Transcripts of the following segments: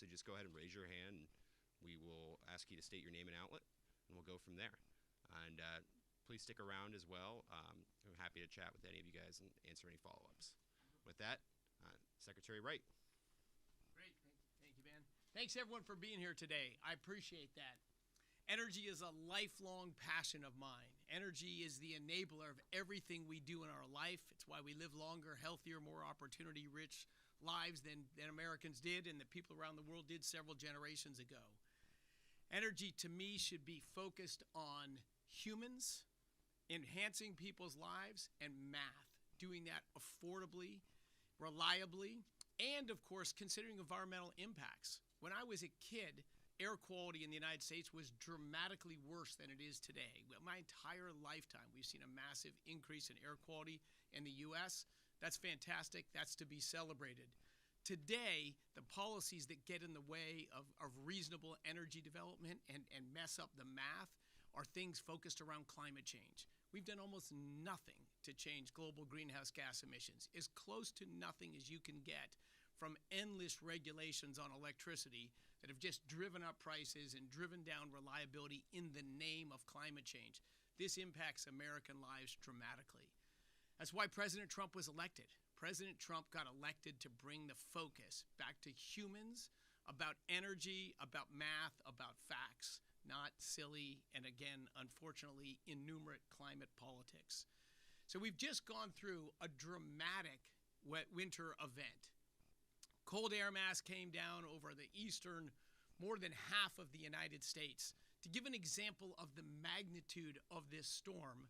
So just go ahead and raise your hand, and we will ask you to state your name and outlet, and we'll go from there. And please stick around as well. I'm happy to chat with any of you guys and answer any follow-ups. With that, Secretary Wright. Great. Thank you, man. Thanks, everyone, for being here today. I appreciate that. Energy is a lifelong passion of mine. Energy is the enabler of everything we do in our life. It's why we live longer, healthier, more opportunity-rich lives than Americans did and that people around the world did several generations ago. Energy, to me, should be focused on humans, enhancing people's lives, and math, doing that affordably, reliably, and, of course, considering environmental impacts. When I was a kid, air quality in the United States was dramatically worse than it is today. My entire lifetime, we've seen a massive increase in air quality in the U.S. That's fantastic. That's to be celebrated. Today, the policies that get in the way of reasonable energy development and mess up the math are things focused around climate change. We've done almost nothing to change global greenhouse gas emissions, as close to nothing as you can get from endless regulations on electricity that have just driven up prices and driven down reliability in the name of climate change. This impacts American lives dramatically. That's why President Trump was elected. President Trump got elected to bring the focus back to humans about energy, about math, about facts, not silly and, again, unfortunately, innumerate climate politics. So we've just gone through a dramatic winter event. Cold air mass came down over the eastern, more than half of the United States. To give an example of the magnitude of this storm,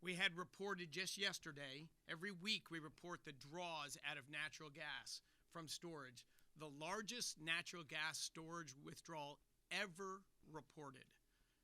we had reported just yesterday, every week we report the draws out of natural gas from storage, the largest natural gas storage withdrawal ever reported.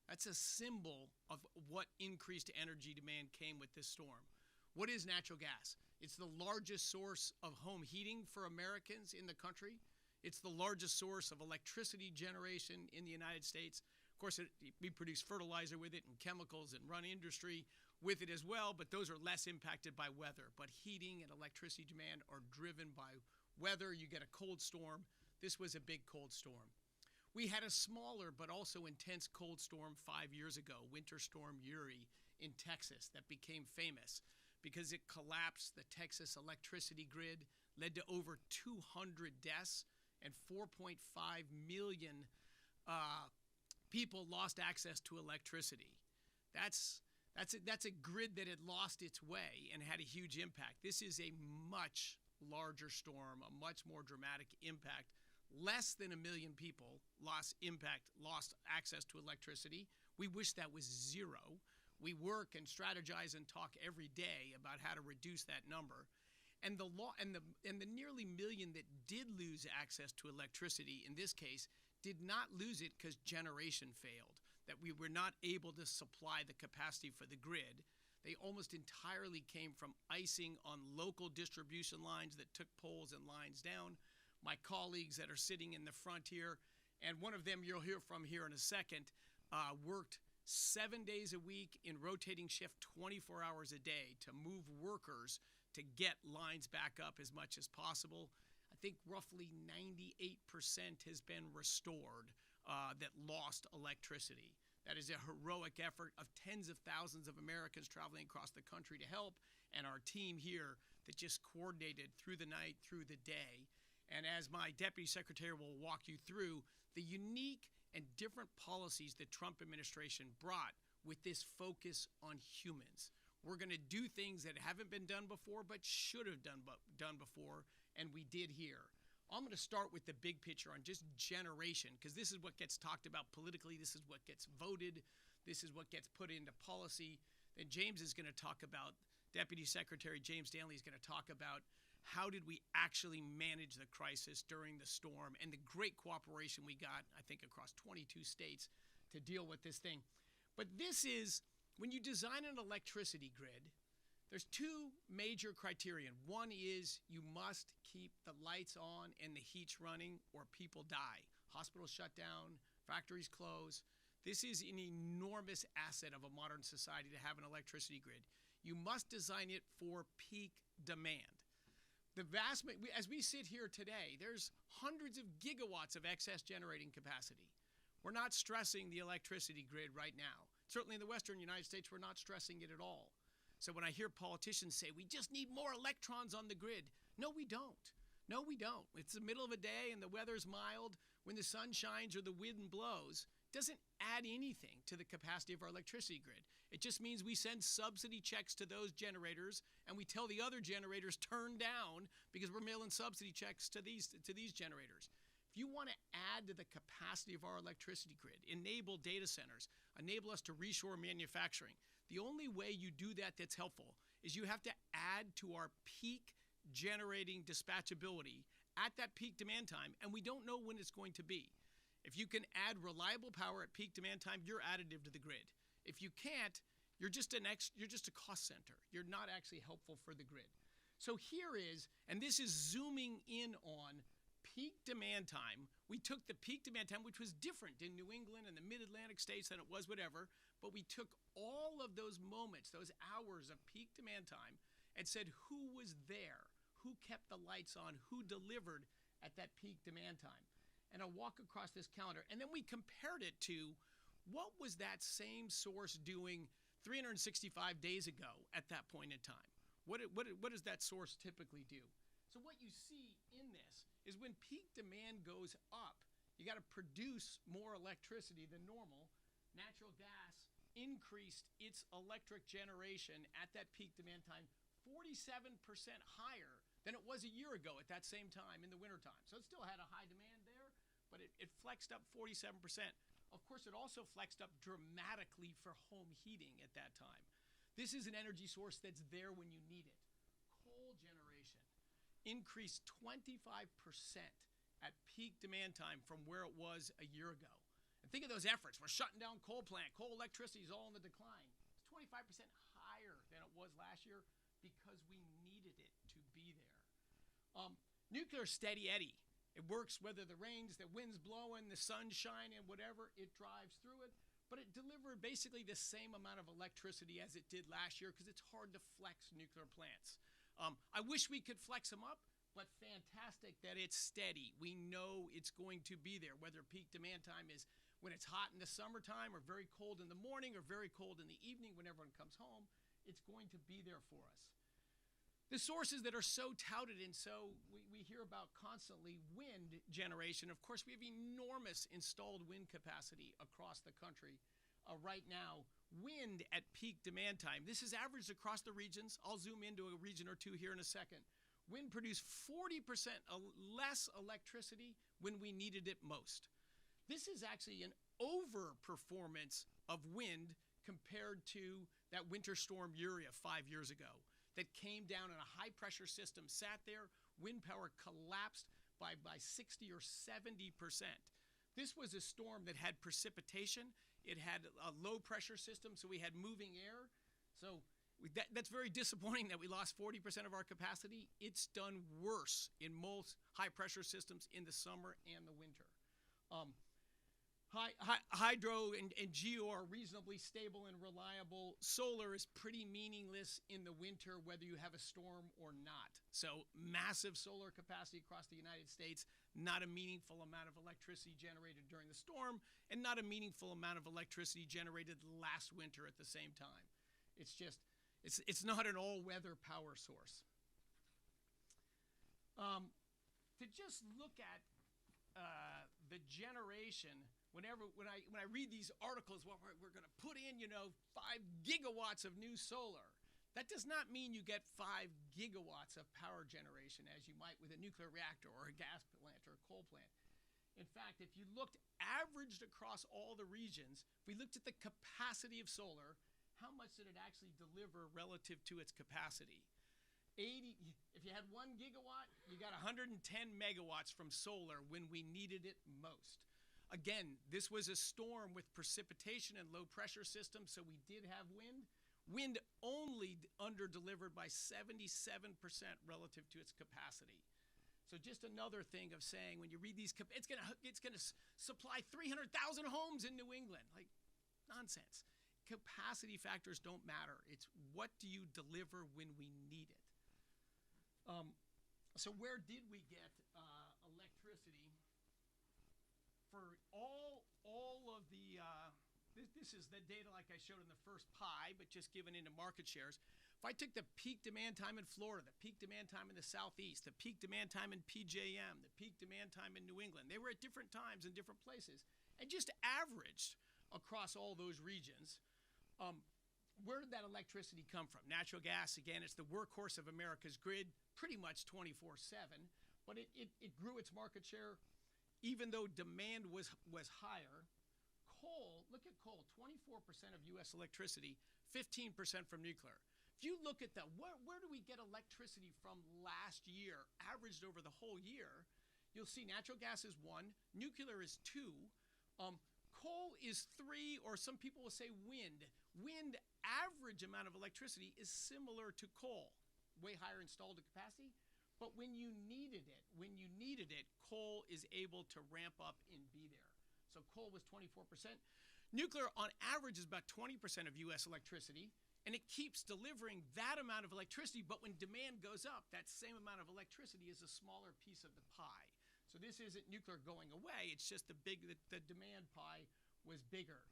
That's a symbol of what increased energy demand came with this storm. What is natural gas? It's the largest source of home heating for Americans in the country. It's the largest source of electricity generation in the United States. Of course, we produce fertilizer with it and chemicals and run industry with it as well, but those are less impacted by weather. But heating and electricity demand are driven by weather. You get a cold storm. This was a big cold storm. We had a smaller but also intense cold storm 5 years ago, Winter Storm Uri in Texas, that became famous because it collapsed the Texas electricity grid, led to over 200 deaths, and 4.5 million people lost access to electricity. That's a grid that had lost its way and had a huge impact. This is a much larger storm, a much more dramatic impact. Less than 1 million people lost access to electricity. We wish that was zero. We work and strategize and talk every day about how to reduce that number. And the nearly 1 million that did lose access to electricity in this case did not lose it because generation failed, that we were not able to supply the capacity for the grid. They almost entirely came from icing on local distribution lines that took poles and lines down. My colleagues that are sitting in the front here, and one of them you'll hear from here in a second, worked 7 days a week in rotating shift 24 hours a day to move workers to get lines back up as much as possible. I think roughly 98% has been restored that lost electricity. That is a heroic effort of tens of thousands of Americans traveling across the country to help, and our team here that just coordinated through the night, through the day. And as my Deputy Secretary will walk you through, the unique and different policies the Trump administration brought with this focus on humans. We're going to do things that haven't been done before but should have done before, and we did here. I'm going to start with the big picture on just generation, because this is what gets talked about politically. This is what gets voted. This is what gets put into policy. Then James is going to talk about, Deputy Secretary James Stanley is going to talk about how did we actually manage the crisis during the storm and the great cooperation we got, I think, across 22 states to deal with this thing. But this is, when you design an electricity grid, there's two major criteria. One is you must keep the lights on and the heats running or people die. Hospitals shut down, factories close. This is an enormous asset of a modern society to have an electricity grid. You must design it for peak demand. as we sit here today, there's hundreds of gigawatts of excess generating capacity. We're not stressing the electricity grid right now. Certainly in the Western United States, we're not stressing it at all. So when I hear politicians say, we just need more electrons on the grid, no, we don't. No, we don't. It's the middle of a day and the weather's mild. When the sun shines or the wind blows, it doesn't add anything to the capacity of our electricity grid. It just means we send subsidy checks to those generators and we tell the other generators turn down because we're mailing subsidy checks to these generators. If you want to add to the capacity of our electricity grid, enable data centers, enable us to reshore manufacturing, the only way you do that that's helpful is you have to add to our peak generating dispatchability at that peak demand time, and we don't know when it's going to be. If you can add reliable power at peak demand time, you're additive to the grid. If you can't, you're just a cost center. You're not actually helpful for the grid. So here is, and this is zooming in on peak demand time. We took the peak demand time, which was different in New England and the mid-Atlantic states than it was whatever, but we took all of those moments, those hours of peak demand time, and said who was there, who kept the lights on, who delivered at that peak demand time. And I'll walk across this calendar, and then we compared it to what was that same source doing 365 days ago at that point in time. What does that source typically do? So what you see in this is when peak demand goes up, you got to produce more electricity than normal. Natural gas increased its electric generation at that peak demand time 47% higher than it was a year ago at that same time in the wintertime. So it still had a high demand there, but it flexed up 47%. Of course, it also flexed up dramatically for home heating at that time. This is an energy source that's there when you need it. Coal generation increased 25% at peak demand time from where it was a year ago. And think of those efforts. We're shutting down coal plant. Coal electricity is all in the decline. It's 25% higher than it was last year because we needed it to be there. Nuclear steady eddy. It works whether the rains, the wind's blowing, the sun's shining, whatever, it drives through it. But it delivered basically the same amount of electricity as it did last year because it's hard to flex nuclear plants. I wish we could flex them up, but fantastic that it's steady. We know it's going to be there, whether peak demand time is when it's hot in the summertime or very cold in the morning or very cold in the evening when everyone comes home. It's going to be there for us. The sources that are so touted and so we hear about constantly, wind generation. Of course, we have enormous installed wind capacity across the country right now. Wind at peak demand time. This is averaged across the regions. I'll zoom into a region or two here in a second. Wind produced 40% less electricity when we needed it most. This is actually an overperformance of wind compared to that winter storm Uri 5 years ago that came down in a high-pressure system, sat there, wind power collapsed by 60 or 70%. This was a storm that had precipitation. It had a low-pressure system, so we had moving air. So that's very disappointing that we lost 40% of our capacity. It's done worse in most high-pressure systems in the summer and the winter. Hydro and geo are reasonably stable and reliable. Solar is pretty meaningless in the winter, whether you have a storm or not. So massive solar capacity across the United States, not a meaningful amount of electricity generated during the storm, and not a meaningful amount of electricity generated last winter at the same time. It's just, it's not an all-weather power source. To just look at the generation, when I read these articles, well, we're going to put in, 5 gigawatts of new solar. That does not mean you get 5 gigawatts of power generation as you might with a nuclear reactor or a gas plant or a coal plant. In fact, if you looked averaged across all the regions, if we looked at the capacity of solar, how much did it actually deliver relative to its capacity? If you had 1 gigawatt, you got 110 megawatts from solar when we needed it most. Again, this was a storm with precipitation and low pressure systems, so we did have wind. Wind only under-delivered by 77% relative to its capacity. So just another thing of saying, when you read these, it's gonna supply 300,000 homes in New England. Like, nonsense. Capacity factors don't matter. It's what do you deliver when we need it. So where did we get electricity for all of the this is the data like I showed in the first pie, but just given into market shares. If I took the peak demand time in Florida, the peak demand time in the Southeast, the peak demand time in PJM, the peak demand time in New England, they were at different times in different places, and just averaged across all those regions. Where did that electricity come from? Natural gas, again, it's the workhorse of America's grid, pretty much 24/7, but it grew its market share even though demand was higher. Coal, look at coal, 24% of U.S. electricity, 15% from nuclear. If you look at where do we get electricity from last year, averaged over the whole year, you'll see natural gas is 1, nuclear is 2, coal is 3, or some people will say wind. Wind average amount of electricity is similar to coal, way higher installed capacity. But when you needed it, coal is able to ramp up and be there. So coal was 24%. Nuclear on average is about 20% of U.S. electricity, and it keeps delivering that amount of electricity, but when demand goes up, that same amount of electricity is a smaller piece of the pie. So this isn't nuclear going away, it's just the demand pie was bigger.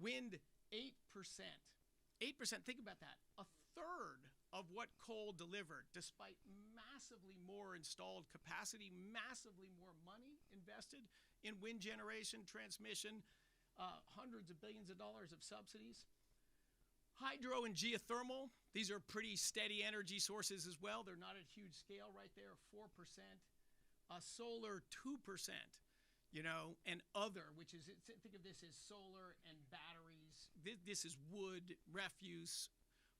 Wind, 8%. 8%, think about that. A third of what coal delivered, despite massively more installed capacity, massively more money invested in wind generation, transmission, hundreds of billions of dollars of subsidies. Hydro and geothermal, these are pretty steady energy sources as well. They're not at huge scale right there, 4%. Solar, 2%. And other, which is, think of this as solar and batteries. This is wood, refuse,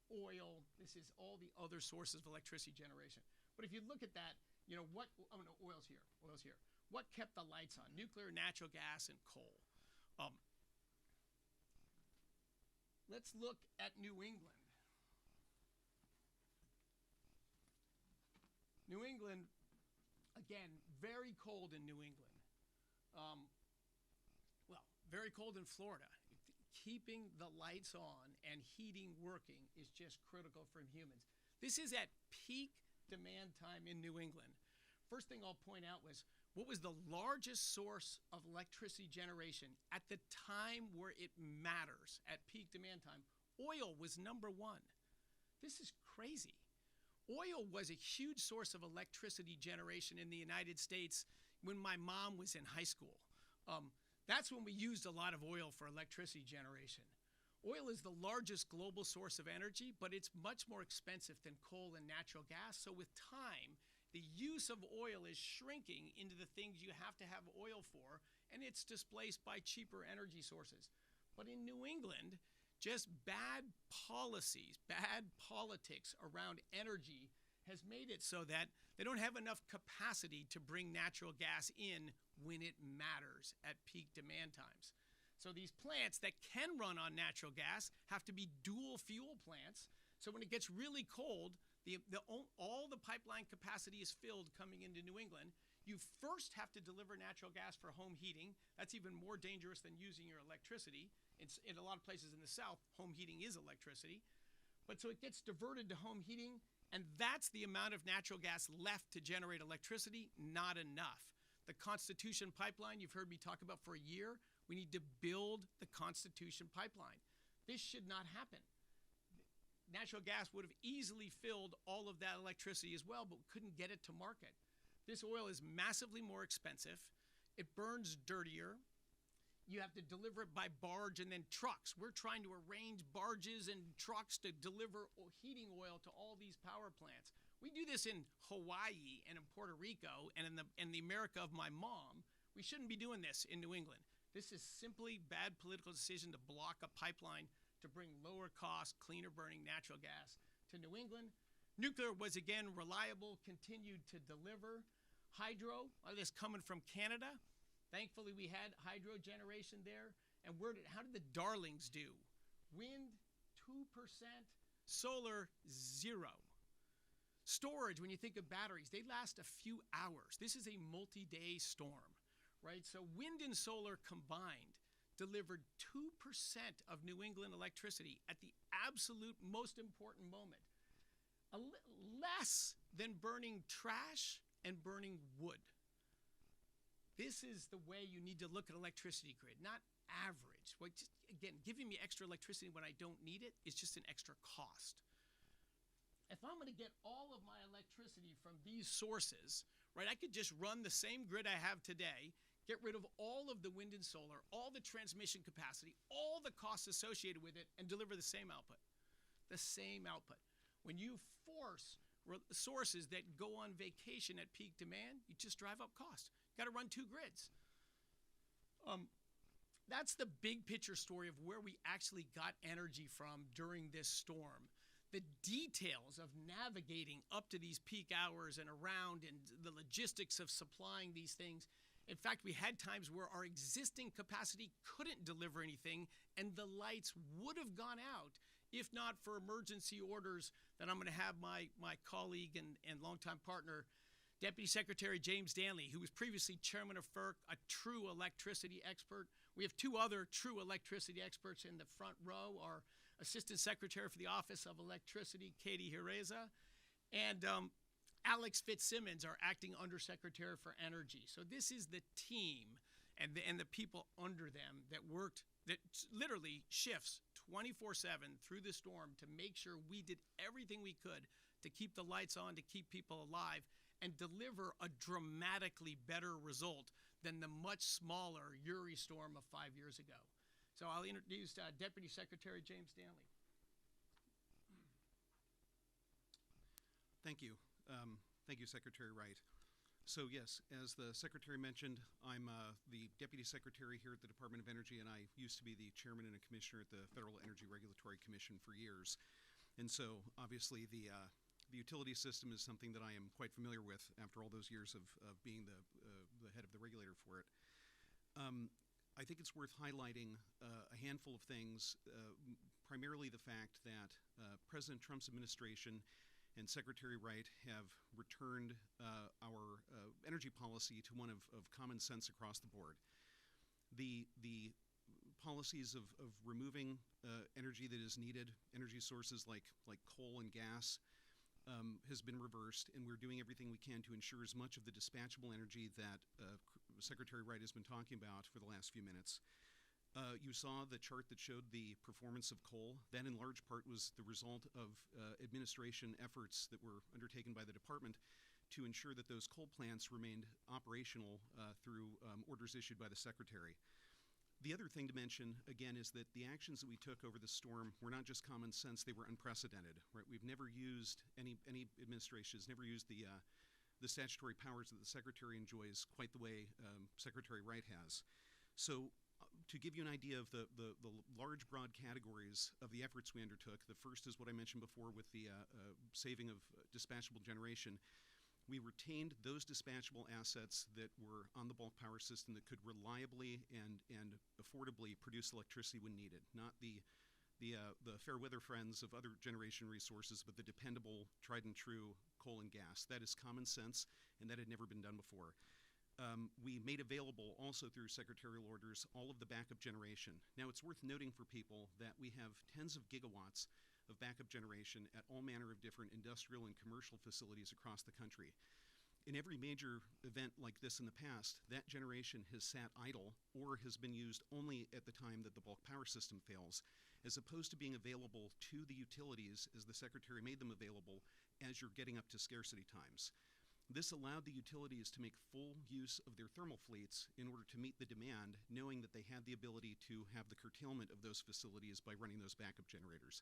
oil. This is all the other sources of electricity generation. But if you look at that, oil's here. What kept the lights on? Nuclear, natural gas, and coal. Let's look at New England. New England, again, very cold in New England. Very cold in Florida. Keeping the lights on and heating working is just critical for humans. This is at peak demand time in New England. First thing I'll point out was, what was the largest source of electricity generation at the time where it matters, at peak demand time? Oil was number 1. This is crazy. Oil was a huge source of electricity generation in the United States when my mom was in high school. That's when we used a lot of oil for electricity generation. Oil is the largest global source of energy, but it's much more expensive than coal and natural gas. So with time, the use of oil is shrinking into the things you have to have oil for, and it's displaced by cheaper energy sources. But in New England, just bad policies, bad politics around energy has made it so that they don't have enough capacity to bring natural gas in when it matters at peak demand times. So these plants that can run on natural gas have to be dual fuel plants. So when it gets really cold, all the pipeline capacity is filled coming into New England. You first have to deliver natural gas for home heating. That's even more dangerous than using your electricity. In a lot of places in the South, home heating is electricity. But so it gets diverted to home heating, and that's the amount of natural gas left to generate electricity, not enough. The Constitution pipeline, you've heard me talk about for a year. We need to build the Constitution pipeline. This should not happen. Natural gas would have easily filled all of that electricity as well, but couldn't get it to market. This oil is massively more expensive. It burns dirtier. You have to deliver it by barge and then trucks. We're trying to arrange barges and trucks to deliver heating oil to all these power plants. We do this in Hawaii and in Puerto Rico and in the America of my mom. We shouldn't be doing this in New England. This is simply bad political decision to block a pipeline to bring lower cost, cleaner burning natural gas to New England. Nuclear was again reliable, continued to deliver. Hydro, a lot of this coming from Canada. Thankfully, we had hydro generation there. And how did the darlings do? Wind, 2%. Solar, 0. Storage, when you think of batteries, they last a few hours. This is a multi-day storm, right? So wind and solar combined delivered 2% of New England electricity at the absolute most important moment. less than burning trash and burning wood. This is the way you need to look at electricity grid, not average. Well, just, again, giving me extra electricity when I don't need it is just an extra cost. If I'm going to get all of my electricity from these sources, right, I could just run the same grid I have today, get rid of all of the wind and solar, all the transmission capacity, all the costs associated with it, and deliver the same output. The same output. When you force sources that go on vacation at peak demand, you just drive up cost. You got to run 2 grids. That's the big picture story of where we actually got energy from during this storm. The details of navigating up to these peak hours and around, and the logistics of supplying these things. In fact, we had times where our existing capacity couldn't deliver anything, and the lights would have gone out if not for emergency orders that I'm going to have my colleague and longtime partner, Deputy Secretary James Danley, who was previously chairman of FERC, a true electricity expert. We have 2 other true electricity experts in the front row, our Assistant Secretary for the Office of Electricity, Katie Jereza, and Alex Fitzsimmons, our acting Undersecretary for Energy. So this is the team and the people under them that worked, that literally shifts 24/7 through the storm to make sure we did everything we could to keep the lights on, to keep people alive, and deliver a dramatically better result than the much smaller Uri storm of 5 years ago. So I'll introduce Deputy Secretary James Danley. Thank you. Thank you, Secretary Wright. So yes, as the Secretary mentioned, I'm the Deputy Secretary here at the Department of Energy, and I used to be the Chairman and a Commissioner at the Federal Energy Regulatory Commission for years. And so obviously the utility system is something that I am quite familiar with after all those years of being the head of the regulator for it. I think it's worth highlighting a handful of things, primarily the fact that President Trump's administration and Secretary Wright have returned our energy policy to one of common sense across the board. The policies of removing energy that is needed, energy sources like coal and gas, has been reversed, and we're doing everything we can to ensure as much of the dispatchable energy that Secretary Wright has been talking about for the last few minutes. You saw the chart that showed the performance of coal. That in large part was the result of administration efforts that were undertaken by the department to ensure that those coal plants remained operational through orders issued by the Secretary. The other thing to mention, again, is that the actions that we took over the storm were not just common sense, they were unprecedented. Right? We've never used, any administration has never used the statutory powers that the Secretary enjoys quite the way Secretary Wright has. So to give you an idea of the large, broad categories of the efforts we undertook, the first is what I mentioned before with the saving of dispatchable generation. We retained those dispatchable assets that were on the bulk power system that could reliably and affordably produce electricity when needed, not the fair weather friends of other generation resources, but the dependable, tried and true coal and gas. That is common sense, and that had never been done before. We made available also through secretarial orders all of the backup generation. Now it's worth noting for people that we have tens of gigawatts of backup generation at all manner of different industrial and commercial facilities across the country. In every major event like this in the past, that generation has sat idle or has been used only at the time that the bulk power system fails, as opposed to being available to the utilities as the Secretary made them available as you're getting up to scarcity times. This allowed the utilities to make full use of their thermal fleets in order to meet the demand, knowing that they had the ability to have the curtailment of those facilities by running those backup generators.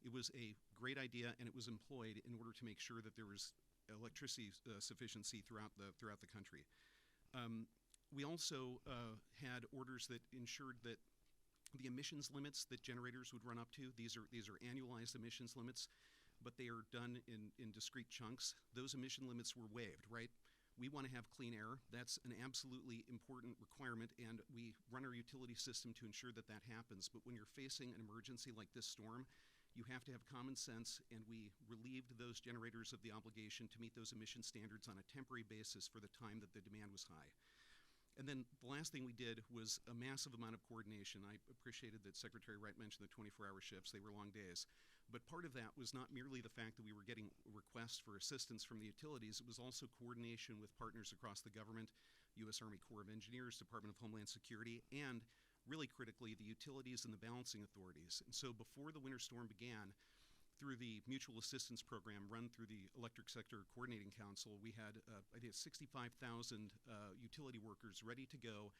It was a great idea, and it was employed in order to make sure that there was electricity sufficiency throughout the country. We also had orders that ensured that the emissions limits that generators would run up to, these are annualized emissions limits, but they are done in discrete chunks. Those emission limits were waived, right? We want to have clean air. That's an absolutely important requirement, and we run our utility system to ensure that that happens. But when you're facing an emergency like this storm, you have to have common sense, and we relieved those generators of the obligation to meet those emission standards on a temporary basis for the time that the demand was high. And then the last thing we did was a massive amount of coordination. I appreciated that Secretary Wright mentioned the 24-hour shifts. They were long days. But part of that was not merely the fact that we were getting requests for assistance from the utilities, it was also coordination with partners across the government, U.S. Army Corps of Engineers, Department of Homeland Security, and really critically, the utilities and the balancing authorities. And so before the winter storm began, through the mutual assistance program run through the Electric Sector Coordinating Council, we had, I think, 65,000 utility workers ready to go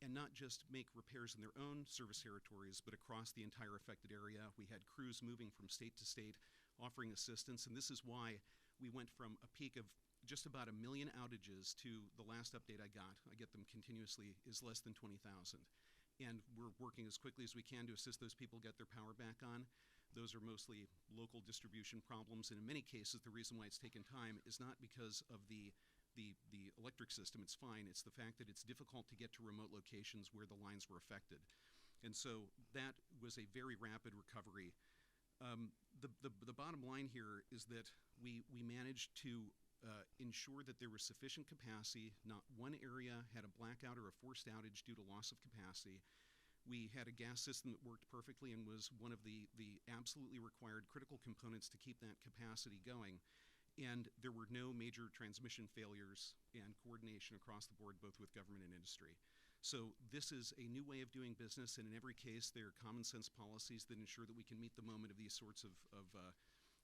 and not just make repairs in their own service territories, but across the entire affected area. We had crews moving from state to state, offering assistance, and this is why we went from a peak of just about 1 million outages to the last update I get them continuously, is less than 20,000. And we're working as quickly as we can to assist those people get their power back on. Those are mostly local distribution problems, and in many cases, the reason why it's taken time is not because of the electric system. It's fine. It's the fact that it's difficult to get to remote locations where the lines were affected. And so that was a very rapid recovery. The bottom line here is that we managed to ensure that there was sufficient capacity. Not one area had a blackout or a forced outage due to loss of capacity. We had a gas system that worked perfectly and was one of the absolutely required critical components to keep that capacity going. And there were no major transmission failures and coordination across the board, both with government and industry. So this is a new way of doing business, and in every case, there are common sense policies that ensure that we can meet the moment of these sorts of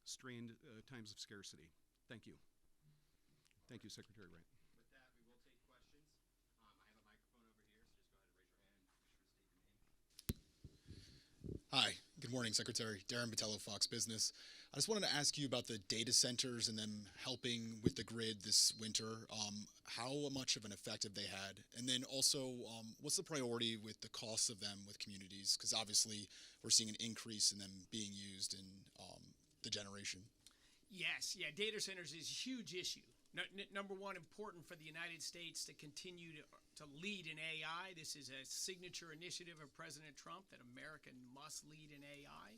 strained times of scarcity. Thank you. Thank you, Secretary Wright. With that, we will take questions. I have a microphone over here, so just go ahead and raise your hand. Be sure to state your name. Hi, good morning, Secretary. Darren Botello, Fox Business. I just wanted to ask you about the data centers and them helping with the grid this winter. How much of an effect have they had? And then also, what's the priority with the costs of them with communities? Because obviously, we're seeing an increase in them being used in the generation. Yes, yeah, data centers is a huge issue. Number one, important for the United States to continue to lead in AI. This is a signature initiative of President Trump that America must lead in AI.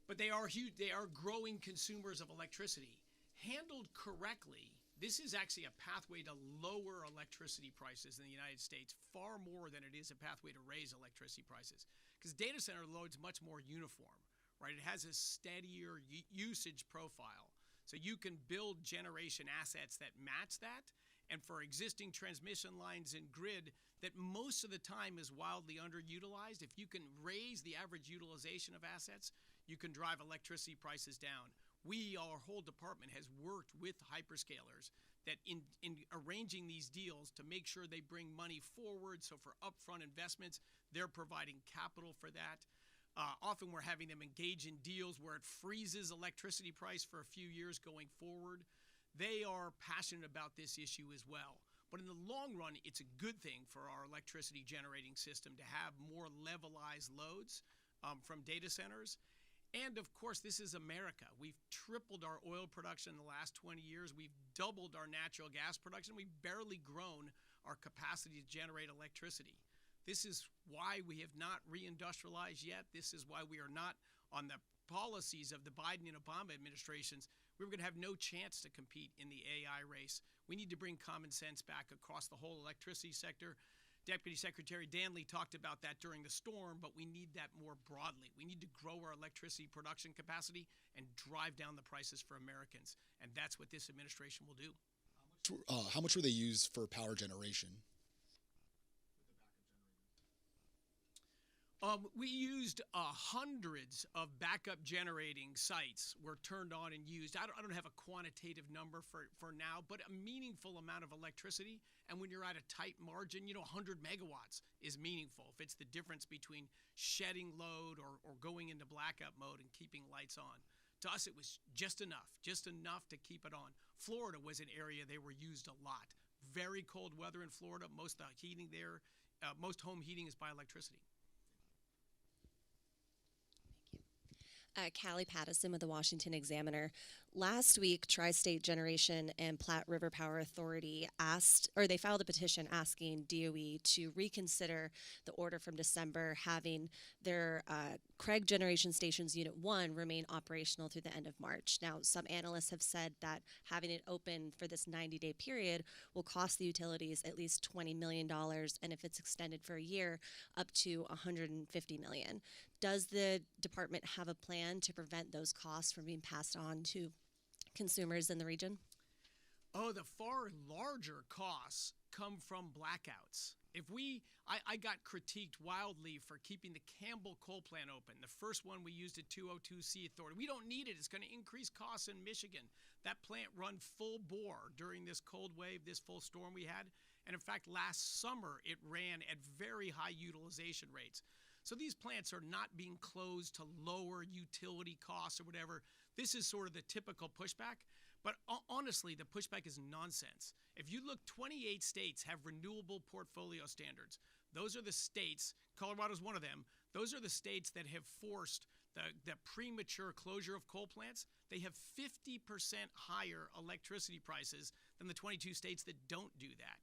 But they are huge. They are growing consumers of electricity. Handled correctly, this is actually a pathway to lower electricity prices in the United States far more than it is a pathway to raise electricity prices. Because data center load's much more uniform, right? It has a steadier usage profile. So you can build generation assets that match that. And for existing transmission lines and grid that most of the time is wildly underutilized, if you can raise the average utilization of assets, you can drive electricity prices down. Our whole department has worked with hyperscalers that in arranging these deals to make sure they bring money forward. So for upfront investments, they're providing capital for that. Often we're having them engage in deals where it freezes electricity price for a few years going forward. They are passionate about this issue as well. But in the long run, it's a good thing for our electricity generating system to have more levelized loads from data centers. And of course, this is America. We've tripled our oil production in the last 20 years. We've doubled our natural gas production. We've barely grown our capacity to generate electricity. This is why we have not reindustrialized yet. This is why we are not on the policies of the Biden and Obama administrations. We're going to have no chance to compete in the AI race. We need to bring common sense back across the whole electricity sector. Deputy Secretary Danley talked about that during the storm, but we need that more broadly. We need to grow our electricity production capacity and drive down the prices for Americans. And that's what this administration will do. How much were they used for power generation? We used hundreds of backup generating sites were turned on and used. I don't have a quantitative number for now, but a meaningful amount of electricity. And when you're at a tight margin, 100 megawatts is meaningful. If it's the difference between shedding load or going into blackout mode and keeping lights on. To us, it was just enough to keep it on. Florida was an area they were used a lot. Very cold weather in Florida. Most heating there, most home heating is by electricity. Callie Pattison with the Washington Examiner. Last week, Tri-State Generation and Platte River Power Authority they filed a petition asking DOE to reconsider the order from December, having their Craig Generation Stations Unit 1 remain operational through the end of March. Now, some analysts have said that having it open for this 90-day period will cost the utilities at least $20 million, and if it's extended for a year, up to $150 million. Does the department have a plan plan to prevent those costs from being passed on to consumers in the region? Oh, the far larger costs come from blackouts. I got critiqued wildly for keeping the Campbell coal plant open, the first one we used at 202C Authority. We don't need it. It's going to increase costs in Michigan. That plant run full bore during this cold wave, this full storm we had. And in fact, last summer, it ran at very high utilization rates. So these plants are not being closed to lower utility costs or whatever. This is sort of the typical pushback. But honestly, the pushback is nonsense. If you look, 28 states have renewable portfolio standards. Those are the states, Colorado's one of them, those are the states that have forced the premature closure of coal plants. They have 50% higher electricity prices than the 22 states that don't do that.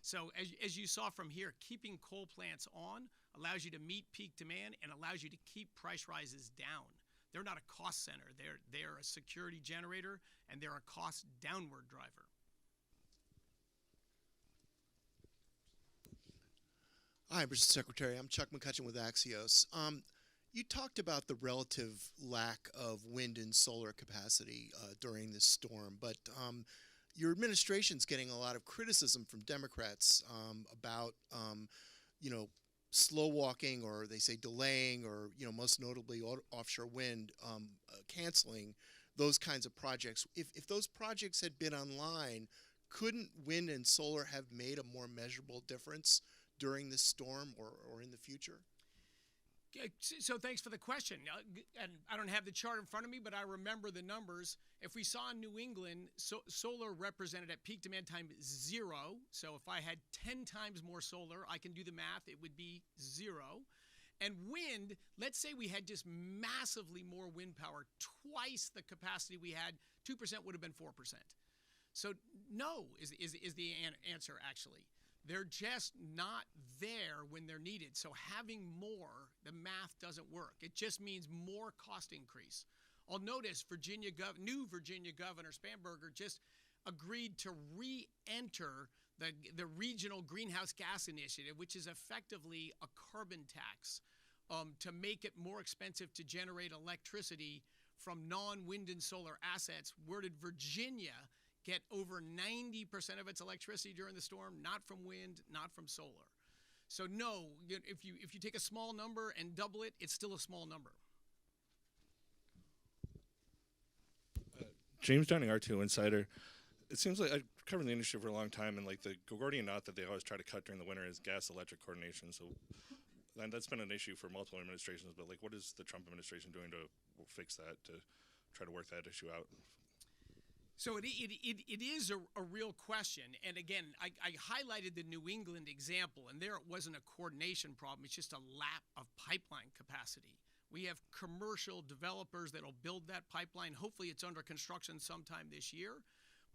So as you saw from here, keeping coal plants on allows you to meet peak demand and allows you to keep price rises down. They're not a cost center. They're a security generator, and they're a cost downward driver. Hi, Mr. Secretary. I'm Chuck McCutcheon with Axios. You talked about the relative lack of wind and solar capacity during this storm, but your administration's getting a lot of criticism from Democrats about, slow walking, or they say delaying, or most notably offshore wind, canceling those kinds of projects. If those projects had been online, couldn't wind and solar have made a more measurable difference during this storm or in the future? So thanks for the question. And I don't have the chart in front of me, but I remember the numbers. If we saw in New England, solar represented at peak demand time 0. So if I had 10 times more solar, I can do the math, it would be 0. And wind, let's say we had just massively more wind power, twice the capacity we had, 2% would have been 4%. So no is the answer, actually. They're just not there when they're needed. So having more, the math doesn't work. It just means more cost increase. I'll notice new Virginia Governor Spanberger just agreed to re-enter the regional greenhouse gas initiative, which is effectively a carbon tax to make it more expensive to generate electricity from non-wind and solar assets. Where did Virginia get over 90% of its electricity during the storm? Not from wind, not from solar. So no, if you take a small number and double it, it's still a small number. James Downing, R2 Insider. It seems like I've covered the industry for a long time, and like the Gordian knot that they always try to cut during the winter is gas-electric coordination. So and that's been an issue for multiple administrations. But like, what is the Trump administration doing to fix that, to try to work that issue out? So it is a real question. And again, I highlighted the New England example, and there it wasn't a coordination problem. It's just a lack of pipeline capacity. We have commercial developers that will build that pipeline. Hopefully it's under construction sometime this year.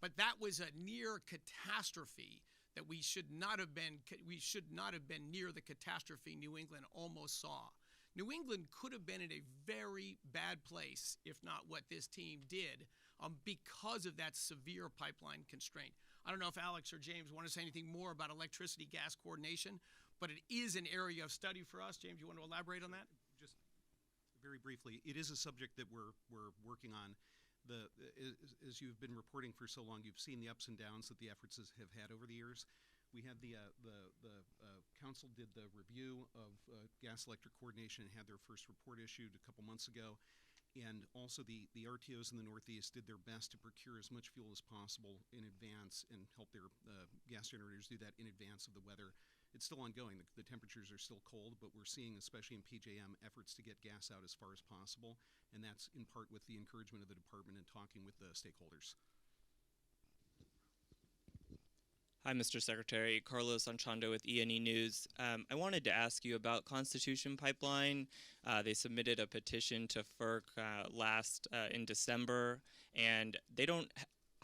But that was a near catastrophe that we should not have been near the catastrophe New England almost saw. New England could have been in a very bad place if not what this team did because of that severe pipeline constraint. I don't know if Alex or James want to say anything more about electricity gas coordination, but it is an area of study for us. James, you want to elaborate on that? Just very briefly, it is a subject that we're working on. As you've been reporting for so long, you've seen the ups and downs that the efforts have had over the years. We had the council did the review of gas electric coordination and had their first report issued a couple months ago. And also the RTOs in the Northeast did their best to procure as much fuel as possible in advance and help their gas generators do that in advance of the weather. It's still ongoing. The temperatures are still cold, but we're seeing, especially in PJM, efforts to get gas out as far as possible. And that's in part with the encouragement of the department and talking with the stakeholders. Hi, Mr. Secretary. Carlos Anchondo with E&E News. I wanted to ask you about Constitution Pipeline. They submitted a petition to FERC in December, and they don't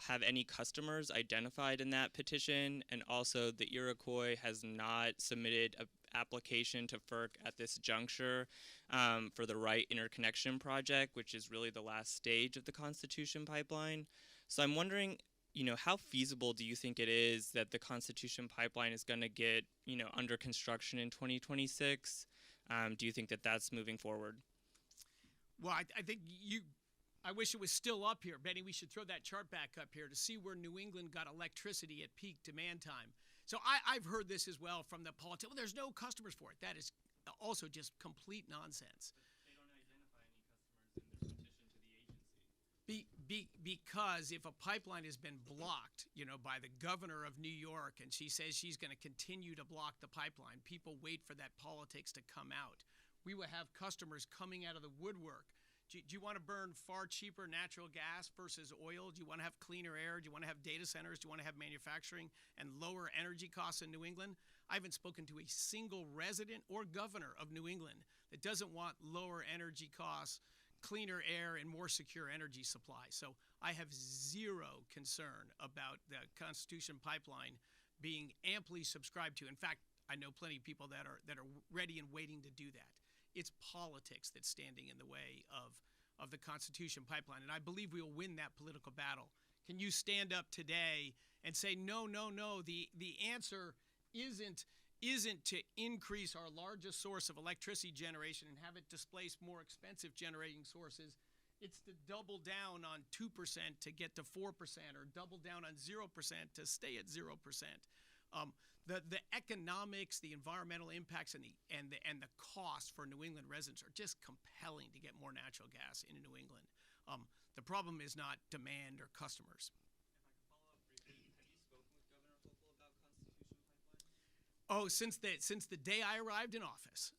have any customers identified in that petition. And also, the Iroquois has not submitted an application to FERC at this juncture for the Wright interconnection project, which is really the last stage of the Constitution Pipeline. So I'm wondering, how feasible do you think it is that the Constitution Pipeline is going to get, under construction in 2026? Do you think that that's moving forward? Well, I think I wish it was still up here. Benny, we should throw that chart back up here to see where New England got electricity at peak demand time. So I've heard this as well from the politicians. Well, there's no customers for it. That is also just complete nonsense. They don't identify any customers in their petition to the agency. Because if a pipeline has been blocked, by the governor of New York, and she says she's going to continue to block the pipeline, people wait for that politics to come out. We will have customers coming out of the woodwork. Do you want to burn far cheaper natural gas versus oil? Do you want to have cleaner air? Do you want to have data centers? Do you want to have manufacturing and lower energy costs in New England? I haven't spoken to a single resident or governor of New England that doesn't want lower energy costs, cleaner air, and more secure energy supply. So I have zero concern about the Constitution Pipeline being amply subscribed to. In fact, I know plenty of people that are ready and waiting to do that. It's politics that's standing in the way of the Constitution Pipeline, and I believe we will win that political battle. Can you stand up today and say, no, the answer isn't to increase our largest source of electricity generation and have it displace more expensive generating sources? It's to double down on 2% to get to 4%, or double down on 0% to stay at 0%. The economics, the environmental impacts, and the cost for New England residents are just compelling to get more natural gas into New England. The problem is not demand or customers. If I could follow up briefly, have you spoken with Governor Hochul about Constitution Pipeline? Oh, since the day I arrived in office,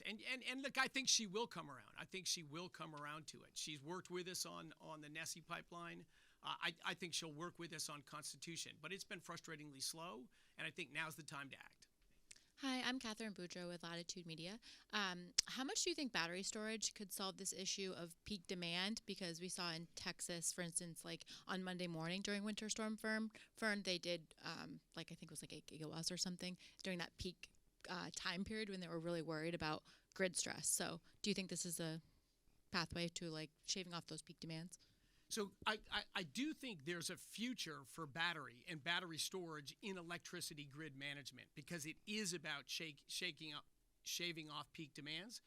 and look, I think she will come around. I think she will come around to it. She's worked with us on the Nessie pipeline. I think she'll work with us on Constitution, but it's been frustratingly slow, and I think now's the time to act. Hi, I'm Catherine Boudreau with Latitude Media. How much do you think battery storage could solve this issue of peak demand? Because we saw in Texas, for instance, like on Monday morning during Winter Storm Fern, they did I think it was like 8 gigawatts or something during that peak time period when they were really worried about grid stress. So do you think this is a pathway to like shaving off those peak demands? So I do think there's a future for battery and battery storage in electricity grid management, because it is about shaving off peak demands.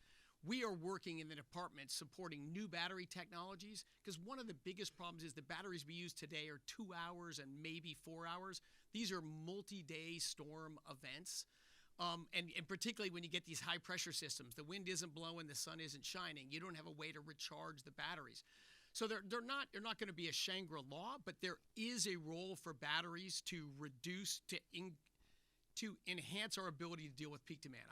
We are working in the department supporting new battery technologies, because one of the biggest problems is the batteries we use today are 2 hours and maybe 4 hours. These are multi-day storm events. And particularly when you get these high pressure systems, the wind isn't blowing, the sun isn't shining, you don't have a way to recharge the batteries. So they're not going to be a Shangri-La, but there is a role for batteries to reduce, to enhance our ability to deal with peak demand.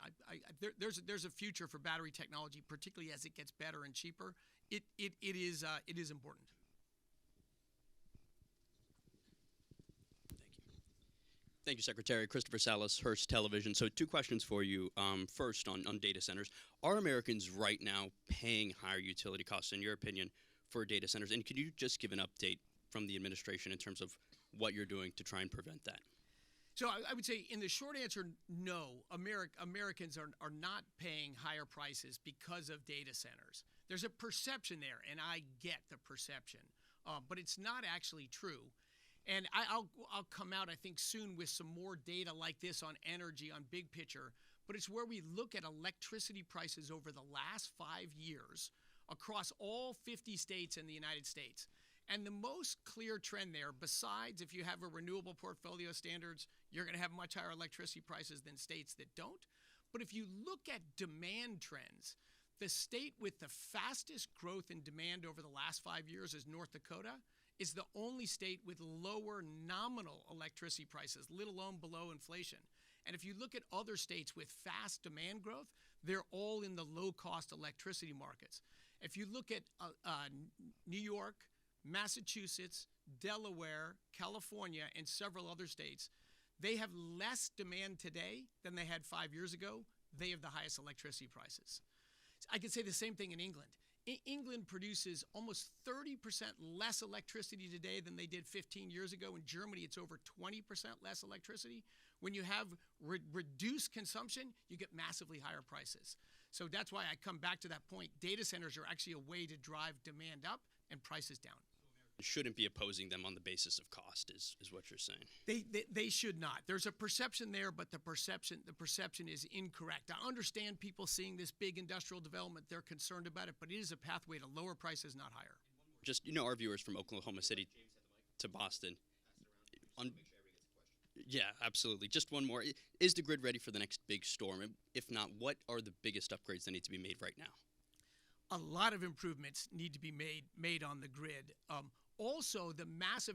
There's a future for battery technology, particularly as it gets better and cheaper. It is important. Thank you, Secretary. Christopher Salas, Hearst Television. So 2 questions for you. First, on data centers. Are Americans right now paying higher utility costs, in your opinion, for data centers? And could you just give an update from the administration in terms of what you're doing to try and prevent that? So I would say in the short answer, no. Americans are not paying higher prices because of data centers. There's a perception there, and I get the perception, but it's not actually true. And I'll come out, I think, soon with some more data like this on energy, on big picture. But it's where we look at electricity prices over the last 5 years across all 50 states in the United States. And the most clear trend there, besides if you have a renewable portfolio standards, you're going to have much higher electricity prices than states that don't. But if you look at demand trends, the state with the fastest growth in demand over the last 5 years is North Dakota. Is the only state with lower nominal electricity prices, let alone below inflation. And if you look at other states with fast demand growth, they're all in the low-cost electricity markets. If you look at New York, Massachusetts, Delaware, California, and several other states, they have less demand today than they had 5 years ago. They have the highest electricity prices. I could say the same thing in England. England produces almost 30% less electricity today than they did 15 years ago. In Germany, it's over 20% less electricity. When you have reduced consumption, you get massively higher prices. So that's why I come back to that point. Data centers are actually a way to drive demand up and prices down. Shouldn't be opposing them on the basis of cost, is what you're saying. They should not. There's a perception there, but the perception is incorrect. I understand people seeing this big industrial development, they're concerned about it, but it is a pathway to lower prices, not higher. Just, our viewers from Oklahoma City to Boston. Yeah, absolutely. Just one more. Is the grid ready for the next big storm? If not, what are the biggest upgrades that need to be made right now? A lot of improvements need to be made on the grid. Also,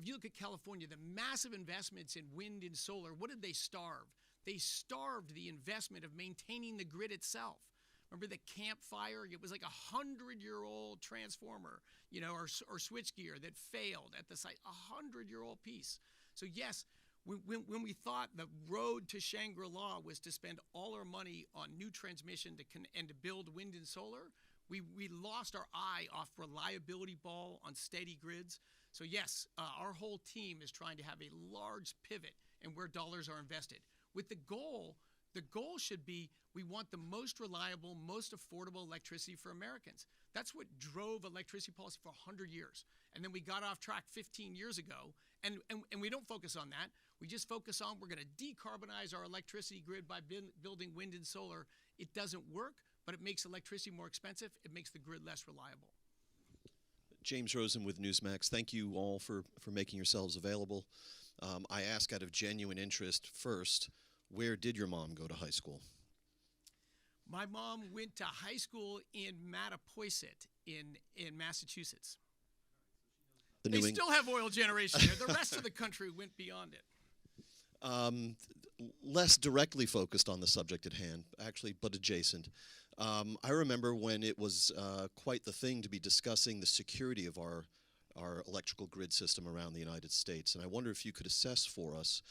you look at California, the massive investments in wind and solar, what did they starve? They starved the investment of maintaining the grid itself. Remember the campfire? It was like 100-year-old transformer, or switchgear that failed at the site, 100-year-old piece. So yes, when we thought the road to Shangri-La was to spend all our money on new transmission and to build wind and solar, we lost our eye off reliability ball on steady grids. So yes, our whole team is trying to have a large pivot in where dollars are invested. With the goal should be we want the most reliable, most affordable electricity for Americans. That's what drove electricity policy for 100 years. And then we got off track 15 years ago, and we don't focus on that. We just focus on we're going to decarbonize our electricity grid by building wind and solar. It doesn't work, but it makes electricity more expensive. It makes the grid less reliable. James Rosen with Newsmax. Thank you all for making yourselves available. I ask out of genuine interest first, where did your mom go to high school? My mom went to high school in Mattapoisett in Massachusetts. They still have oil generation there. The rest of the country went beyond it. Less directly focused on the subject at hand, actually, but adjacent. I remember when it was quite the thing to be discussing the security of our electrical grid system around the United States. And I wonder if you could assess for us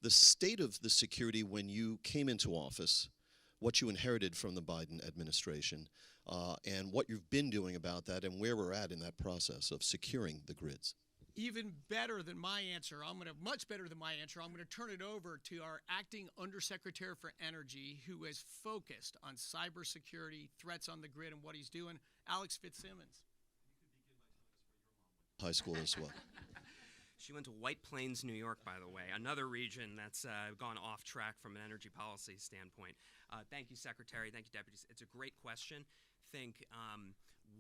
the state of the security when you came into office, what you inherited from the Biden administration, and what you've been doing about that and where we're at in that process of securing the grids. Even better than my answer, much better than my answer, I'm going to turn it over to our acting Undersecretary for Energy, who is focused on cybersecurity, threats on the grid, and what he's doing, Alex Fitzsimmons. High school as well. She went to White Plains, New York, by the way, another region that's gone off track from an energy policy standpoint. Thank you, Secretary. Thank you, Deputies. It's a great question.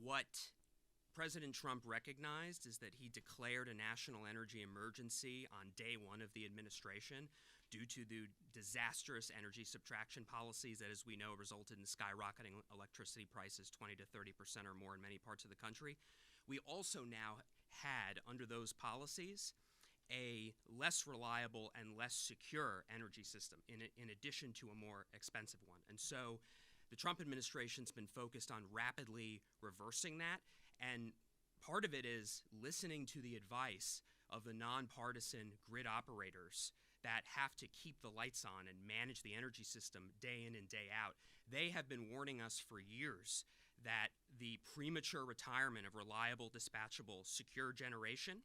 What President Trump recognized is that he declared a national energy emergency on day one of the administration due to the disastrous energy subtraction policies that, as we know, resulted in skyrocketing electricity prices 20 to 30% or more in many parts of the country. We also now had, under those policies, a less reliable and less secure energy system in addition to a more expensive one. And so the Trump administration's been focused on rapidly reversing that. And part of it is listening to the advice of the nonpartisan grid operators that have to keep the lights on and manage the energy system day in and day out. They have been warning us for years that the premature retirement of reliable, dispatchable, secure generation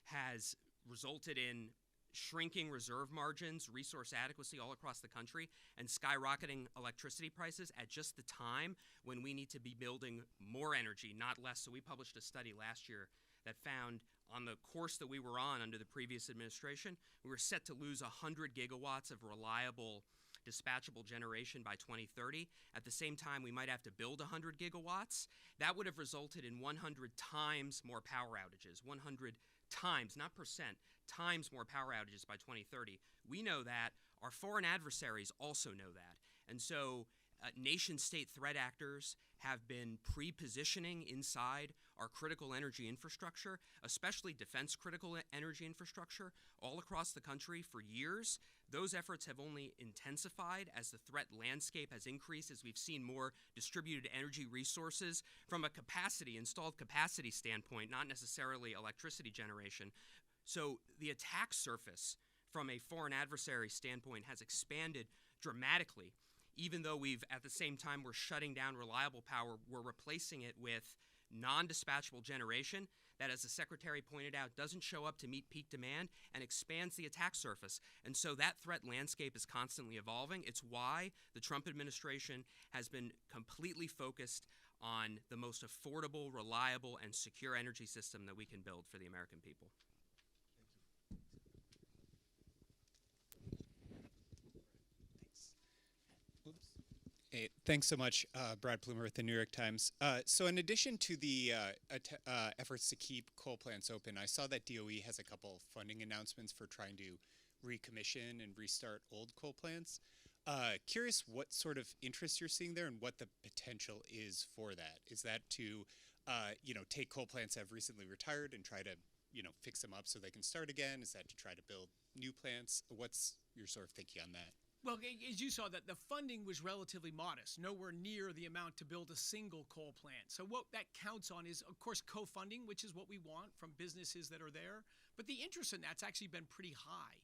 has resulted in shrinking reserve margins, resource adequacy all across the country, and skyrocketing electricity prices at just the time when we need to be building more energy, not less. So we published a study last year that found on the course that we were on under the previous administration, we were set to lose 100 gigawatts of reliable dispatchable generation by 2030. At the same time, we might have to build 100 gigawatts. That would have resulted in 100 times more power outages, 100 times, not percent, times more power outages by 2030. We know that. Our foreign adversaries also know that. And so nation-state threat actors have been pre-positioning inside our critical energy infrastructure, especially defense-critical energy infrastructure, all across the country for years. Those efforts have only intensified as the threat landscape has increased, as we've seen more distributed energy resources from a installed capacity standpoint, not necessarily electricity generation. So the attack surface from a foreign adversary standpoint has expanded dramatically. Even though at the same time we're shutting down reliable power, we're replacing it with non-dispatchable generation that, as the Secretary pointed out, doesn't show up to meet peak demand and expands the attack surface. And so that threat landscape is constantly evolving. It's why the Trump administration has been completely focused on the most affordable, reliable, and secure energy system that we can build for the American people. Hey, thanks so much, Brad Plumer with the New York Times. So in addition to the efforts to keep coal plants open, I saw that DOE has a couple funding announcements for trying to recommission and restart old coal plants. Curious what sort of interest you're seeing there and what the potential is for that. Is that to, take coal plants that have recently retired and try to, fix them up so they can start again? Is that to try to build new plants? What's your sort of thinking on that? Well, as you saw, that the funding was relatively modest, nowhere near the amount to build a single coal plant. So what that counts on is, of course, co-funding, which is what we want from businesses that are there. But the interest in that's actually been pretty high.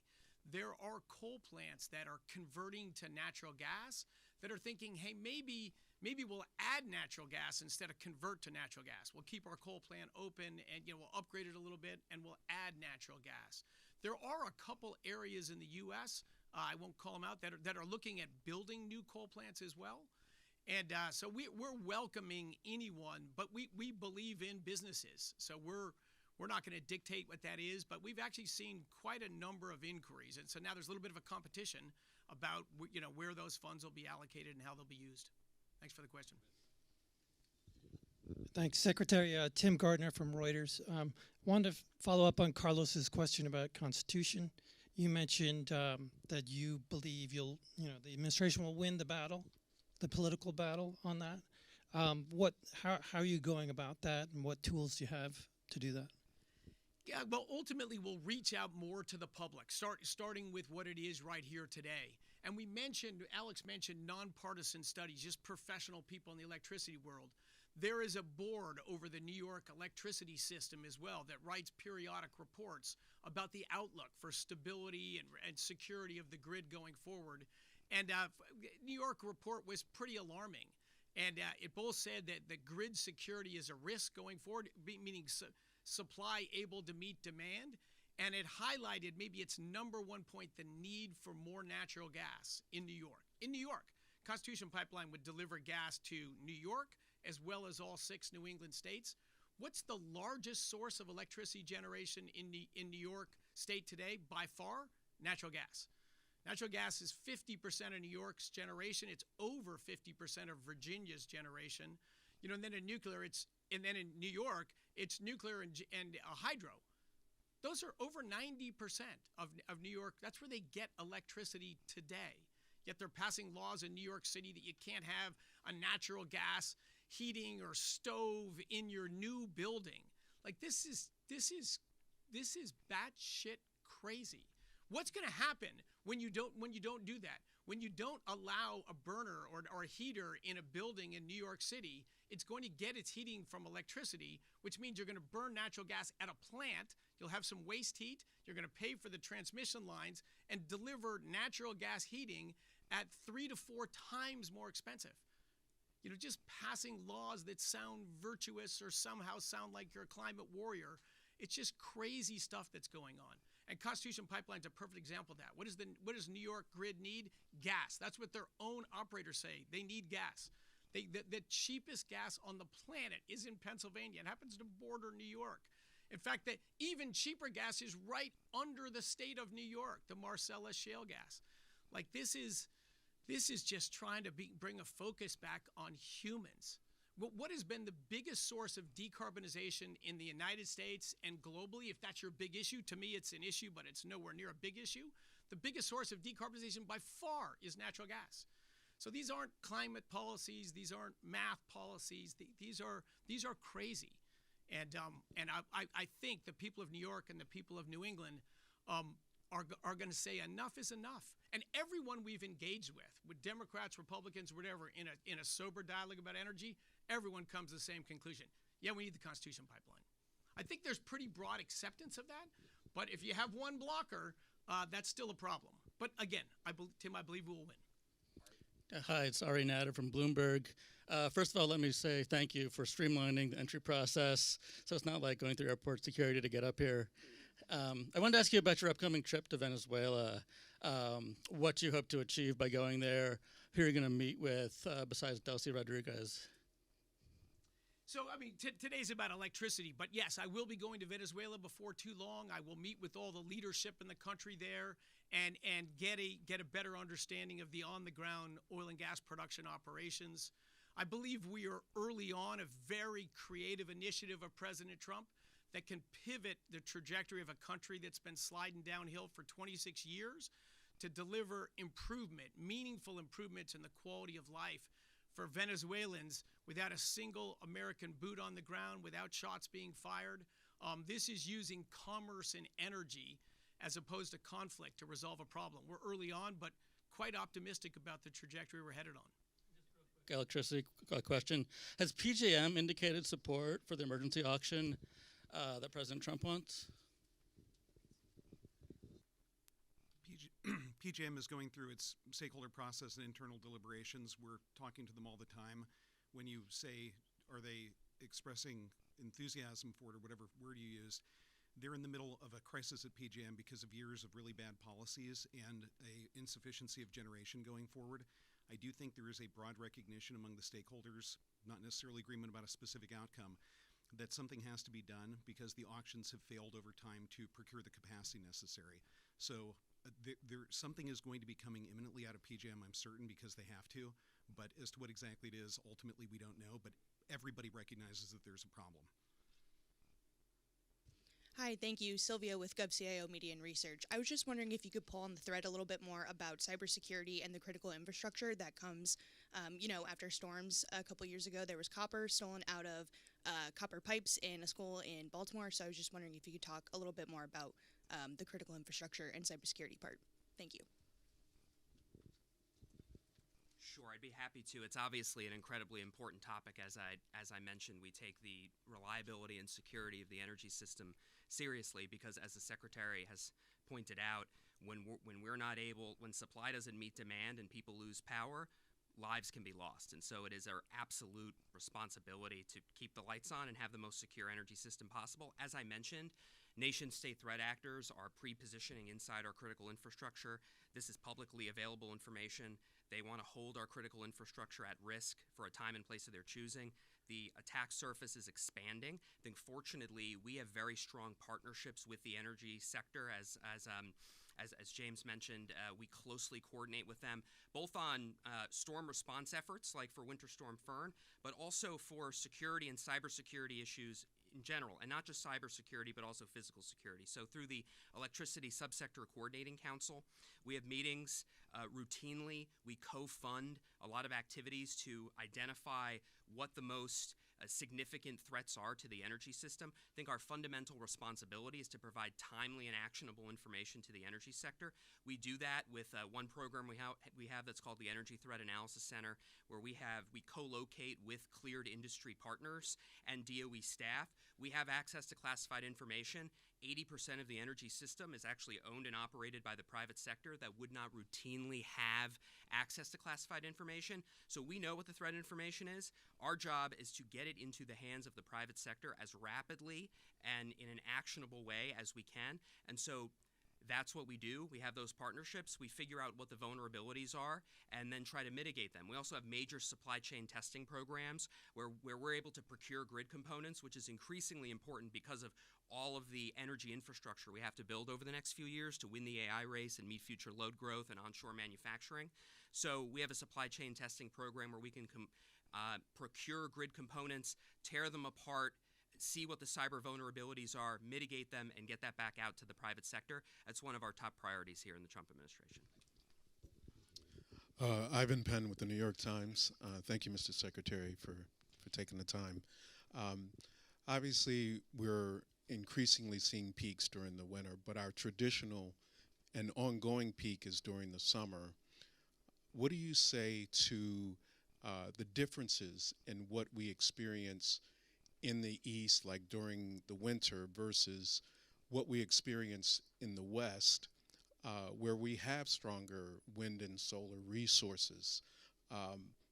There are coal plants that are converting to natural gas that are thinking, hey, maybe we'll add natural gas instead of convert to natural gas. We'll keep our coal plant open and we'll upgrade it a little bit and we'll add natural gas. There are a couple areas in the U.S., I won't call them out, that are looking at building new coal plants as well. And so we're welcoming anyone, but we believe in businesses. So we're not going to dictate what that is, but we've actually seen quite a number of inquiries. And so now there's a little bit of a competition about where those funds will be allocated and how they'll be used. Thanks for the question. Thanks. Secretary Tim Gardner from Reuters. Wanted to follow up on Carlos's question about Constitution. You mentioned that you believe the administration will win the battle, the political battle on that. How are you going about that, and what tools do you have to do that? Yeah, well, ultimately, we'll reach out more to the public, starting with what it is right here today. And Alex mentioned nonpartisan studies, just professional people in the electricity world. There is a board over the New York electricity system as well that writes periodic reports about the outlook for stability and security of the grid going forward. And New York report was pretty alarming. And it both said that the grid security is a risk going forward, meaning supply able to meet demand. And it highlighted maybe its number one point, the need for more natural gas in New York. In New York, Constitution Pipeline would deliver gas to New York as well as all 6 New England states. What's the largest source of electricity generation in New York State today? By far, natural gas. Natural gas is 50% of New York's generation. It's over 50% of Virginia's generation. And then in nuclear, and then in New York, it's nuclear and hydro. Those are over 90% of New York. That's where they get electricity today. Yet they're passing laws in New York City that you can't have a natural gas heating or stove in your new building. Like this is batshit crazy. What's going to happen when you don't do that? When you don't allow a burner or a heater in a building in New York City, it's going to get its heating from electricity, which means you're going to burn natural gas at a plant. You'll have some waste heat. You're going to pay for the transmission lines and deliver natural gas heating at 3 to 4 times more expensive. Just passing laws that sound virtuous or somehow sound like you're a climate warrior. It's just crazy stuff that's going on. And Constitution Pipeline's a perfect example of that. What does New York grid need? Gas. That's what their own operators say. They need gas. The cheapest gas on the planet is in Pennsylvania. It happens to border New York. In fact, the even cheaper gas is right under the state of New York, the Marcellus shale gas. Like this is just trying to bring a focus back on humans. What has been the biggest source of decarbonization in the United States and globally, if that's your big issue? To me, it's an issue, but it's nowhere near a big issue. The biggest source of decarbonization by far is natural gas. So these aren't climate policies. These aren't math policies. These are crazy. And I think the people of New York and the people of New England are going to say enough is enough. And everyone we've engaged with Democrats, Republicans, whatever, in a sober dialogue about energy, everyone comes to the same conclusion. Yeah, we need the Constitution Pipeline. I think there's pretty broad acceptance of that. But if you have one blocker, that's still a problem. But again, Tim, I believe we will win. Hi, it's Ari Nader from Bloomberg. First of all, let me say thank you for streamlining the entry process, so it's not like going through airport security to get up here. I wanted to ask you about your upcoming trip to Venezuela, what you hope to achieve by going there, who you're going to meet with besides Delcy Rodriguez. So, I mean, today's about electricity, but yes, I will be going to Venezuela before too long. I will meet with all the leadership in the country there and get a better understanding of the on-the-ground oil and gas production operations. I believe we are early on a very creative initiative of President Trump that can pivot the trajectory of a country that's been sliding downhill for 26 years to deliver improvement, meaningful improvements in the quality of life for Venezuelans without a single American boot on the ground, without shots being fired. This is using commerce and energy as opposed to conflict to resolve a problem. We're early on, but quite optimistic about the trajectory we're headed on. Electricity question. Has PJM indicated support for the emergency auction that President Trump wants? PJM is going through its stakeholder process and internal deliberations. We're talking to them all the time. When you say, are they expressing enthusiasm for it or whatever word you use, they're in the middle of a crisis at PJM because of years of really bad policies and a insufficiency of generation going forward. I do think there is a broad recognition among the stakeholders, not necessarily agreement about a specific outcome, that something has to be done because the auctions have failed over time to procure the capacity necessary. So something is going to be coming imminently out of PJM, I'm certain, because they have to. But as to what exactly it is, ultimately we don't know. But everybody recognizes that there's a problem. Hi, thank you. Sylvia with GovCIO Media and Research. I was just wondering if you could pull on the thread a little bit more about cybersecurity and the critical infrastructure that comes, after storms a couple years ago. There was copper stolen out of copper pipes in a school in Baltimore. So I was just wondering if you could talk a little bit more about the critical infrastructure and cybersecurity part. Thank you. Sure, I'd be happy to. It's obviously an incredibly important topic. As I mentioned, we take the reliability and security of the energy system seriously because, as the Secretary has pointed out, when supply doesn't meet demand and people lose power, lives can be lost. And so it is our absolute responsibility to keep the lights on and have the most secure energy system possible. As I mentioned, nation-state threat actors are pre-positioning inside our critical infrastructure. This is publicly available information. They want to hold our critical infrastructure at risk for a time and place of their choosing. The attack surface is expanding. I think, fortunately, we have very strong partnerships with the energy sector. As James mentioned, we closely coordinate with them, both on storm response efforts, like for Winter Storm Fern, but also for security and cybersecurity issues in general, and not just cybersecurity, but also physical security. So through the Electricity Subsector Coordinating Council, we have meetings routinely. We co-fund a lot of activities to identify what the most significant threats are to the energy system. I think our fundamental responsibility is to provide timely and actionable information to the energy sector. We do that with one program we have that's called the Energy Threat Analysis Center, where we co-locate with cleared industry partners and DOE staff. We have access to classified information. 80% of the energy system is actually owned and operated by the private sector that would not routinely have access to classified information. So we know what the threat information is. Our job is to get it into the hands of the private sector as rapidly and in an actionable way as we can. And so that's what we do. We have those partnerships. We figure out what the vulnerabilities are and then try to mitigate them. We also have major supply chain testing programs where we're able to procure grid components, which is increasingly important because of all of the energy infrastructure we have to build over the next few years to win the AI race and meet future load growth and onshore manufacturing. So we have a supply chain testing program where we can procure grid components, tear them apart, see what the cyber vulnerabilities are, mitigate them, and get that back out to the private sector. That's one of our top priorities here in the Trump administration. Ivan Penn with the New York Times. Thank you, Mr. Secretary, for taking the time. Obviously, we're increasingly seeing peaks during the winter, but our traditional and ongoing peak is during the summer. What do you say to the differences in what we experience in the East, like during the winter, versus what we experience in the West, where we have stronger wind and solar resources?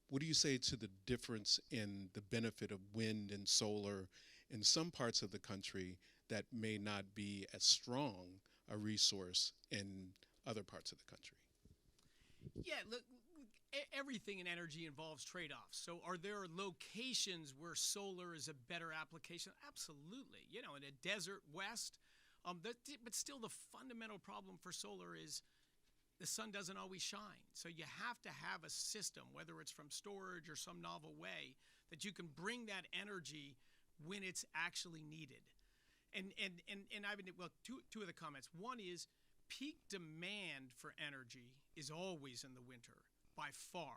what do you say to the difference in the benefit of wind and solar in some parts of the country that may not be as strong a resource in other parts of the country? Yeah, look, everything in energy involves trade-offs. So are there locations where solar is a better application? Absolutely. You know, in a desert west, but still the fundamental problem for solar is the sun doesn't always shine. So you have to have a system, whether it's from storage or some novel way, that you can bring that energy when it's actually needed. And I've been, well, two of the comments. One is peak demand for energy is always in the winter, by far.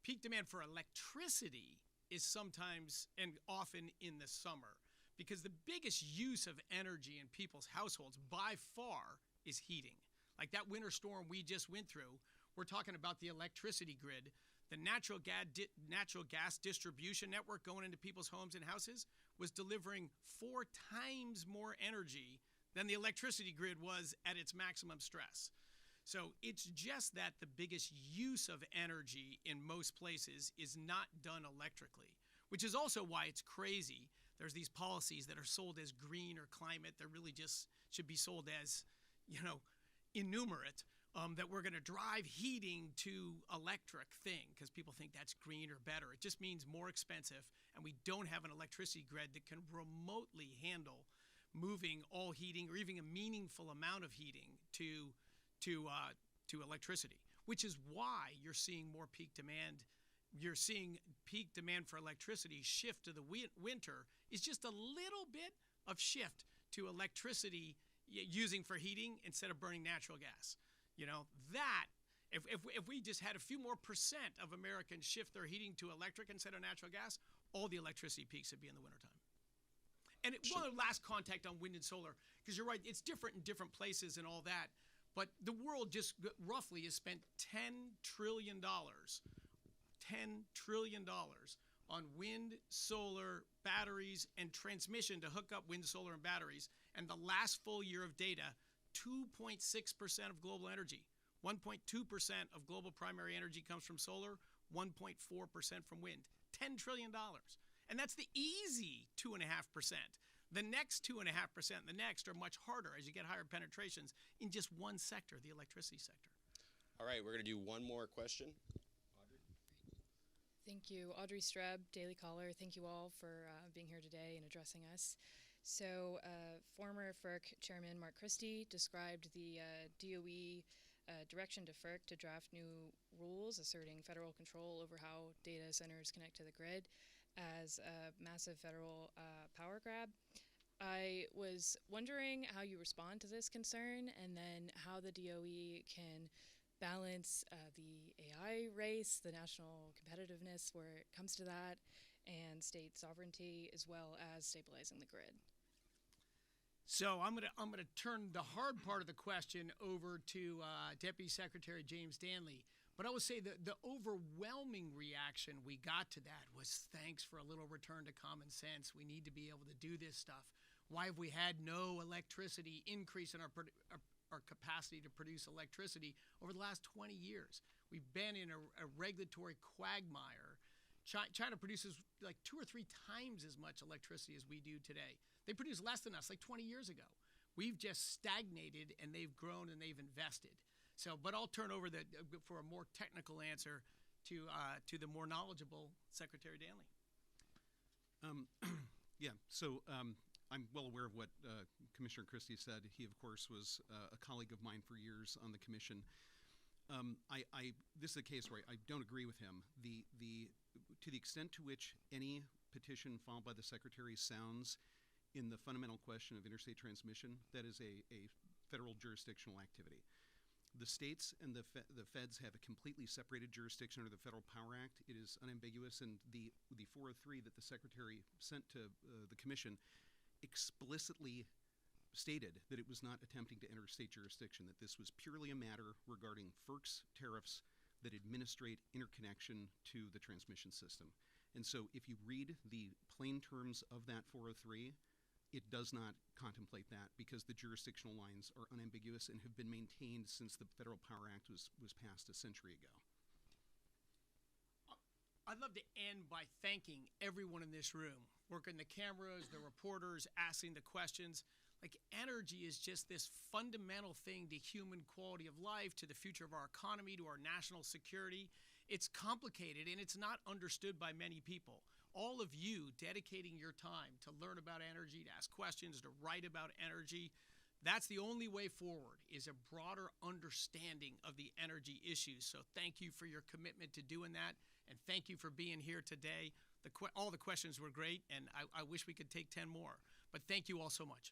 Peak demand for electricity is sometimes and often in the summer, because the biggest use of energy in people's households by far is heating. Like that winter storm we just went through, we're talking about the electricity grid. The natural gas distribution network going into people's homes and houses was delivering 4 times more energy than the electricity grid was at its maximum stress. So it's just that the biggest use of energy in most places is not done electrically, which is also why it's crazy. There's these policies that are sold as green or climate that really just should be sold as, you know, innumerate, that we're going to drive heating to electric thing because people think that's green or better. It just means more expensive, and we don't have an electricity grid that can remotely handle moving all heating or even a meaningful amount of heating to electricity, which is why you're seeing more peak demand. You're seeing peak demand for electricity shift to the winter is just a little bit of shift to electricity using for heating instead of burning natural gas. You know, that, if we just had a few more percent of Americans shift their heating to electric instead of natural gas, all the electricity peaks would be in the wintertime. And one last contact on wind and solar, because you're right, it's different in different places and all that, but the world just roughly has spent $10 trillion on wind, solar, batteries, and transmission to hook up wind, solar, and batteries. And the last full year of data, 2.6% of global energy, 1.2% of global primary energy comes from solar, 1.4% from wind, $10 trillion. And that's the easy 2.5%. The next 2.5%, the next, are much harder as you get higher penetrations in just one sector, the electricity sector. All right, we're going to do one more question. Thank you. Audrey Streb, Daily Caller. Thank you all for being here today and addressing us. So former FERC Chairman Mark Christie described the DOE direction to FERC to draft new rules asserting federal control over how data centers connect to the grid as a massive federal power grab. I was wondering how you respond to this concern, and then how the DOE can balance the AI race, the national competitiveness where it comes to that, and state sovereignty, as well as stabilizing the grid. So I'm gonna turn the hard part of the question over to Deputy Secretary James Danley. But I would say that the overwhelming reaction we got to that was thanks for a little return to common sense. We need to be able to do this stuff. Why have we had no electricity increase in our capacity to produce electricity over the last 20 years? We've been in a regulatory quagmire. China produces like 2 or 3 times as much electricity as we do today. They produce less than us like 20 years ago. We've just stagnated, and they've grown and they've invested. So, but I'll turn over for a more technical answer to the more knowledgeable Secretary Danley. I'm well aware of what Commissioner Christie said. He, of course, was a colleague of mine for years on the commission. This is a case where I don't agree with him. To the extent to which any petition filed by the Secretary sounds in the fundamental question of interstate transmission, that is a federal jurisdictional activity. The states and the feds have a completely separated jurisdiction under the Federal Power Act. It is unambiguous, and the 403 that the Secretary sent to the Commission explicitly stated that it was not attempting to enter state jurisdiction, that this was purely a matter regarding FERC's tariffs that administrate interconnection to the transmission system. And so if you read the plain terms of that 403, it does not contemplate that, because the jurisdictional lines are unambiguous and have been maintained since the Federal Power Act was passed a century ago. I'd love to end by thanking everyone in this room, working the cameras, the reporters, asking the questions. Like, energy is just this fundamental thing to human quality of life, to the future of our economy, to our national security. It's complicated and it's not understood by many people. All of you dedicating your time to learn about energy, to ask questions, to write about energy, that's the only way forward, is a broader understanding of the energy issues. So thank you for your commitment to doing that, and thank you for being here today. All the questions were great, and I wish we could take 10 more. But thank you all so much.